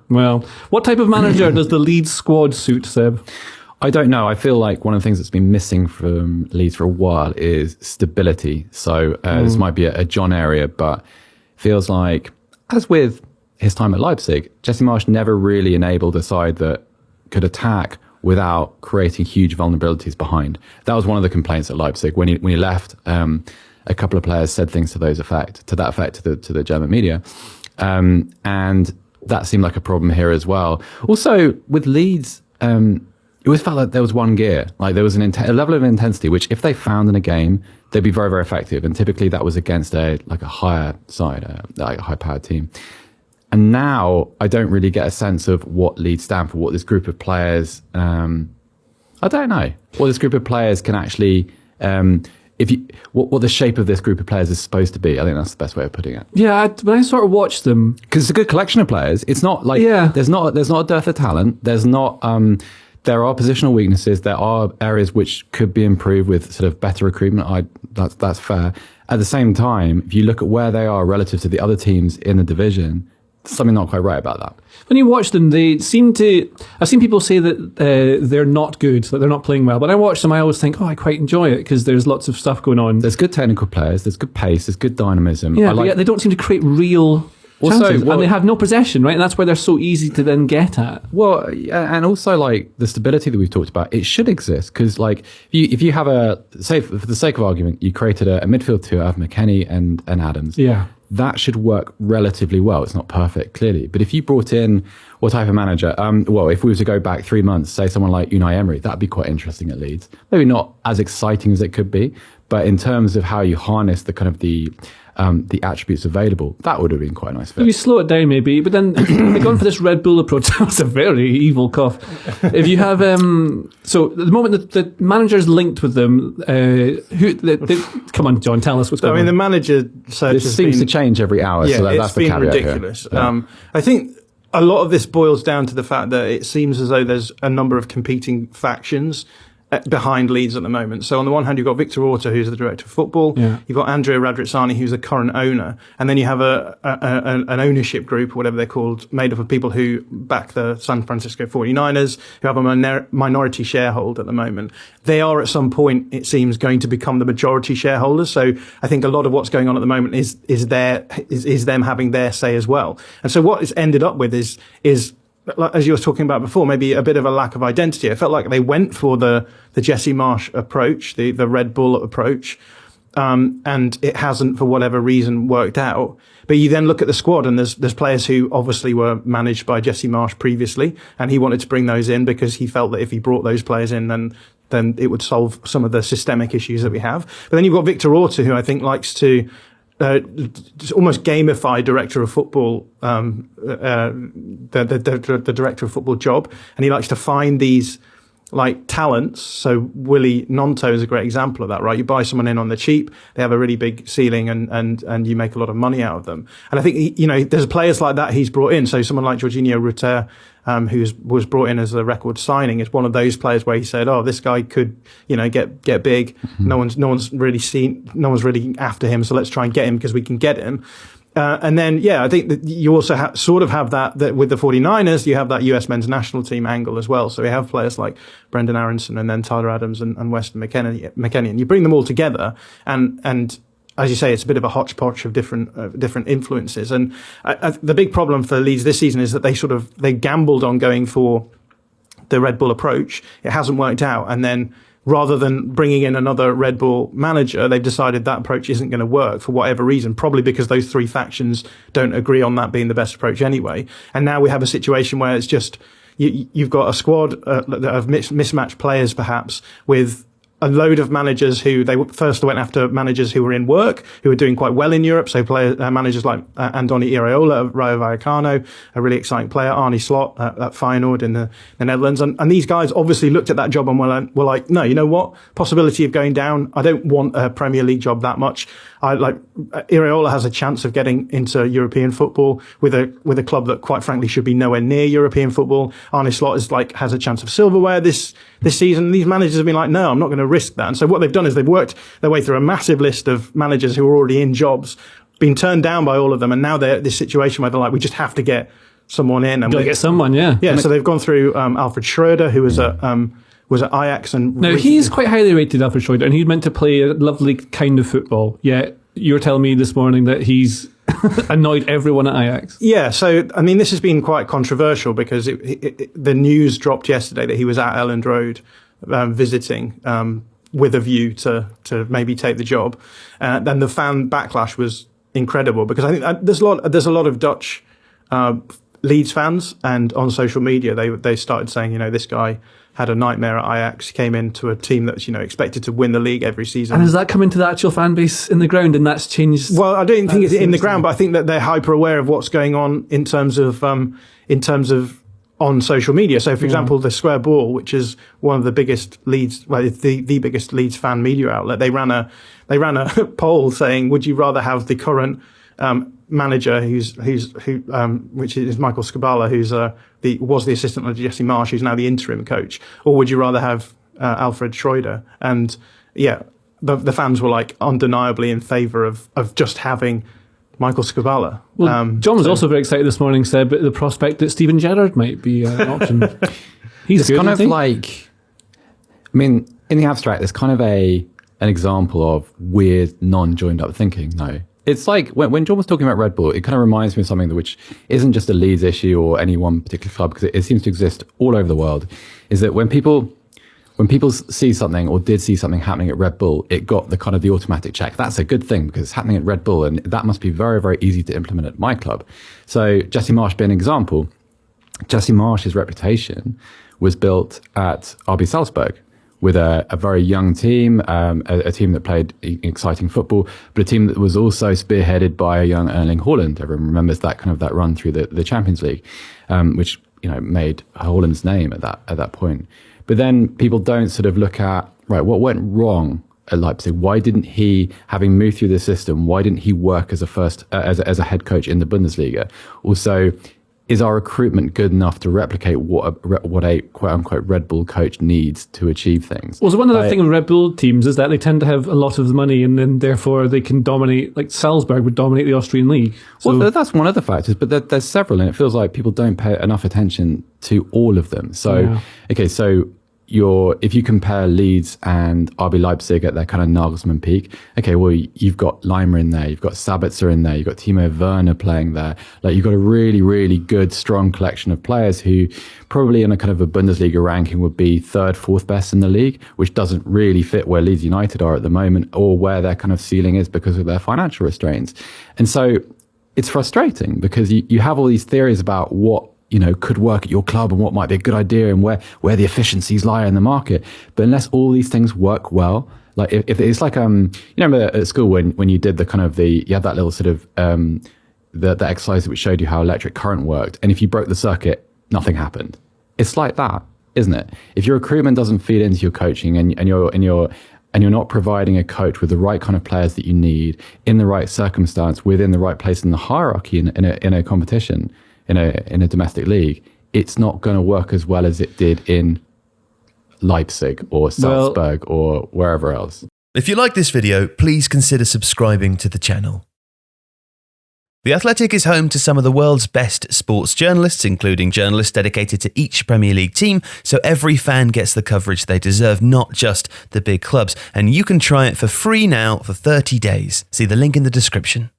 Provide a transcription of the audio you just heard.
Well, what type of manager does the Leeds squad suit, Seb? I don't know. I feel like one of the things that's been missing from Leeds for a while is stability. So this might be a John area, but feels like, as with his time at Leipzig, Jesse Marsch never really enabled a side that could attack without creating huge vulnerabilities behind. That was one of the complaints at Leipzig. When he left, a couple of players said things to that effect to the German media. And that seemed like a problem here as well. Also, with Leeds, it always felt like there was one gear. Like there was a level of intensity, which if they found in a game, they'd be very, very effective. And typically that was against a higher side, like a high-powered team. And now I don't really get a sense of what Leeds stand for, what this group of players, I don't know, what this group of players can actually, what the shape of this group of players is supposed to be. I think that's the best way of putting it. Yeah, when I sort of watch them, because it's a good collection of players. It's not like there's not a dearth of talent. There's not. There are positional weaknesses. There are areas which could be improved with sort of better recruitment. That's fair. At the same time, if you look at where they are relative to the other teams in the division, something not quite right about that. When you watch them, they seem to... I've seen people say that they're not good, that they're not playing well. But when I watch them, I always think, I quite enjoy it because there's lots of stuff going on. There's good technical players, there's good pace, there's good dynamism. Yeah, but yet they don't seem to create real chances. And they have no possession, right? And that's where they're so easy to then get at. Well, and also like the stability that we've talked about, it should exist because like if you have say for the sake of argument, you created a midfield two out of McKennie and Adams. Yeah. That should work relatively well. It's not perfect, clearly. But if you brought in what type of manager? If we were to go back 3 months, say someone like Unai Emery, that'd be quite interesting at Leeds. Maybe not as exciting as it could be, but in terms of how you harness the kind of the attributes available, that would have been quite a nice fit. If you slow it down maybe, but then they're going for this Red Bull approach. That was a very evil cough. If you have, so at the moment the manager's linked with them, come on, John, tell us what's going on. I mean, the manager search seems to change every hour, so that's the caveat ridiculous. Here. I think a lot of this boils down to the fact that it seems as though there's a number of competing factions behind Leeds at the moment. So on the one hand, you've got Victor Orta, who's the director of football. Yeah. You've got Andrea Radrizzani, who's the current owner. And then you have an ownership group, or whatever they're called, made up of people who back the San Francisco 49ers, who have a minority shareholder at the moment. They are at some point, it seems, going to become the majority shareholders. So I think a lot of what's going on at the moment is them having their say as well. And so what it's ended up with is as you were talking about before, maybe a bit of a lack of identity. I felt like they went for the Jesse Marsch approach, the Red Bull approach, and it hasn't, for whatever reason, worked out. But you then look at the squad, and there's players who obviously were managed by Jesse Marsch previously, and he wanted to bring those in because he felt that if he brought those players in, then it would solve some of the systemic issues that we have. But then you've got Victor Orta, who I think likes to almost gamify director of football, the director of football job, and he likes to find these like talents. So Willie Gnonto is a great example of that, right? You buy someone in on the cheap, they have a really big ceiling, and you make a lot of money out of them. And I think there's players like that he's brought in. So someone like Jorginho Rutter, who was brought in as a record signing, is one of those players where he said, this guy could, get big. Mm-hmm. No one's really after him. So let's try and get him because we can get him. And then, I think that you also have that with the 49ers, you have that US men's national team angle as well. So we have players like Brendan Aronson and then Tyler Adams and Weston McKennie, and you bring them all together and as you say, it's a bit of a hodgepodge of different influences. And the big problem for Leeds this season is that they gambled on going for the Red Bull approach. It hasn't worked out. And then rather than bringing in another Red Bull manager, they've decided that approach isn't going to work for whatever reason, probably because those three factions don't agree on that being the best approach anyway. And now we have a situation where it's just, you've got a squad of mismatched players perhaps with a load of managers who they first went after managers who were in work, who were doing quite well in Europe. So managers like Andoni Iraola of Rayo Vallecano, a really exciting player, Arne Slot at Feyenoord in the Netherlands. And these guys obviously looked at that job and were like, no, you know what? Possibility of going down. I don't want a Premier League job that much. Iraola has a chance of getting into European football with a club that quite frankly should be nowhere near European football. Arne Slot has a chance of silverware this season. These managers have been like, no, I'm not going to risk that. And so what they've done is they've worked their way through a massive list of managers who are already in jobs, been turned down by all of them, and now they're at this situation where they're like, we just have to get someone in. And Gotta get someone, yeah. Yeah, so they've gone through Alfred Schroeder, who was at Ajax. And now, he's quite highly rated, Alfred Schroeder, and he's meant to play a lovely kind of football. Yet, you're telling me this morning that he's annoyed everyone at Ajax. Yeah, so, I mean, this has been quite controversial because the news dropped yesterday that he was at Elland Road visiting with a view to maybe take the job. Then the fan backlash was incredible because I think there's a lot of Dutch Leeds fans, and on social media they started saying, this guy had a nightmare at Ajax, came into a team that's expected to win the league every season. And has that come into the actual fan base in the ground, and that's changed? Well, I don't think it's in the ground, but I think that they're hyper aware of what's going on in terms of on social media. So, for example, the Square Ball, which is one of the biggest Leeds, well, it's the biggest Leeds fan media outlet, they ran a poll saying, would you rather have the current manager which is Michael Skubala, who's was the assistant of Jesse Marsch, who's now the interim coach, or would you rather have Alfred Schroeder? And yeah, the fans were like undeniably in favour of just having Michael Skubala. Well, John was also very excited this morning, said about the prospect that Steven Gerrard might be an option. It's good, kind of like, I mean, in the abstract, there's kind of an example of weird, non-joined up thinking. No. It's like when John was talking about Red Bull, it kind of reminds me of something which isn't just a Leeds issue or any one particular club, because it seems to exist all over the world, is that when people see something or did see something happening at Red Bull, it got the kind of the automatic check. That's a good thing because it's happening at Red Bull, and that must be very, very easy to implement at my club. So Jesse Marsch being an example. Jesse Marsch's reputation was built at RB Salzburg with a very young team, a team that played exciting football, but a team that was also spearheaded by a young Erling Haaland. Everyone remembers that kind of that run through the Champions League, which made Haaland's name at that point. But then people don't sort of look at, right, what went wrong at Leipzig? Why didn't he, having moved through the system, why didn't he work as a head coach in the Bundesliga? Also, is our recruitment good enough to replicate what a quote unquote Red Bull coach needs to achieve things? Well, so one of the things with Red Bull teams is that they tend to have a lot of money, and then therefore they can dominate, like Salzburg would dominate the Austrian league. So, well, that's one of the factors, but there's several, and it feels like people don't pay enough attention to all of them. So, yeah. Okay, so if you compare Leeds and RB Leipzig at their kind of Nagelsmann peak, okay, well, you've got Lima in there, you've got Sabitzer in there, you've got Timo Werner playing there. Like, you've got a really, really good, strong collection of players who probably in a kind of a Bundesliga ranking would be third, fourth best in the league, which doesn't really fit where Leeds United are at the moment or where their kind of ceiling is because of their financial restraints. And so it's frustrating because you have all these theories about what could work at your club and what might be a good idea and where the efficiencies lie in the market. But unless all these things work well, like if it's like, remember at school when you did you had that little sort of, the exercise which showed you how electric current worked. And if you broke the circuit, nothing happened. It's like that, isn't it? If your recruitment doesn't feed into your coaching and you're not providing a coach with the right kind of players that you need in the right circumstance, within the right place in the hierarchy in a competition, in a domestic league, it's not going to work as well as it did in Leipzig or Salzburg or wherever else. If you like this video, please consider subscribing to the channel. The Athletic is home to some of the world's best sports journalists, including journalists dedicated to each Premier League team, so every fan gets the coverage they deserve, not just the big clubs. And you can try it for free now for 30 days. See the link in the description.